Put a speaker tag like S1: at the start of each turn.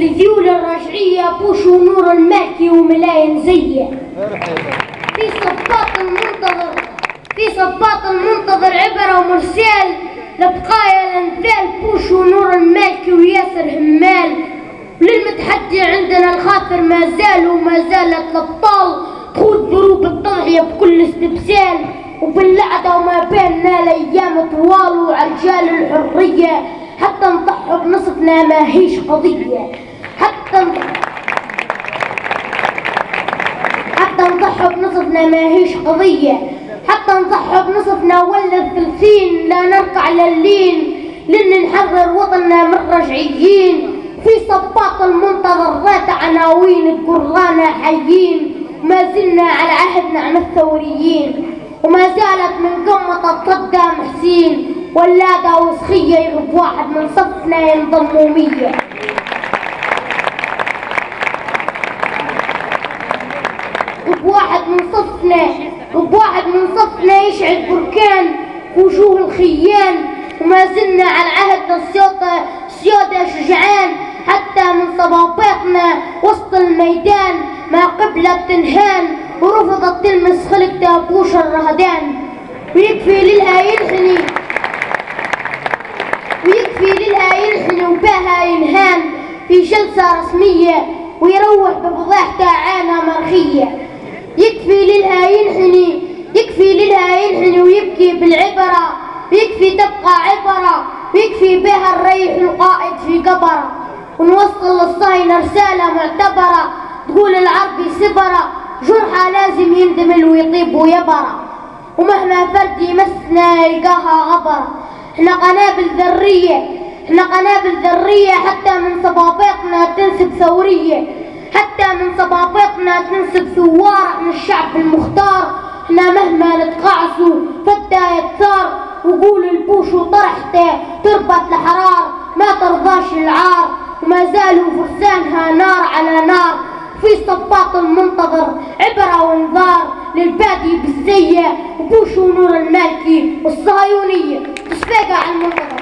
S1: لذيول الرجعية بوش ونور المالكي وملاين زية. في صباط المنتظر عبرة ومرسال لبقايا الانفال بوش ونور المالكي وياسر همال. وللمتحدي عندنا الخاطر ما زال وما زالت الابطال تخوض ضروب التضحية بكل استبسال. وباللعدة وما بيننا الايام طوال وعرجال الحرية حتى نضحي بنصفنا ما هيش قضية. حتى نضحي بنصفنا ما هيش قضية. حتى نضحي بنصفنا ولا الثلثين لا نركع للين لن نحرر وطننا من الرجعيين. في صباط المنتظر ذات عناوين تقرانا حيين وما زلنا على عهد نعم الثوريين. وما زالت من قمة صدام حسين ولادة وسخية يغب واحد من صفنا ينضموا 100. واحد من صفنا يشعل بركان وجوه الخيان. وما زلنا على عهد السيادة شجعان حتى من صباباتنا وسط الميدان ما قبلت تنهان ورفضت تلمس خلق دابوش الرهدان. ويكفي للها ينحني وباها ينهان في جلسة رسمية ويروح بفضيحته عانى مرخية. يكفي للها ينحني ويبكي بالعبرة. ويكفي تبقى عبرة ويكفي بها الريح القائد في قبره. ونوصل للصهاينة رسالة معتبرة تقول العربي سبرة جرحى لازم يندمل ويطيب ويبرى. ومهما فرد يمسنا يلقاها غبرة. احنا قنابل ذرية حتى من صباباتنا تنسب ثورية. حتى من صباباتنا تنسب ثوار من الشعب المختار. احنا مهما نتقاعسوا فدا يتثار وقول البوش وطرحته تربط الحرار ما ترضاش العار. وما زالوا فرسانها نار على نار. في صباط المنتظر عبرة وانذار للبادي بالزية وبوش ونور المالكي والصهيونية تصفيقة على المنتظر.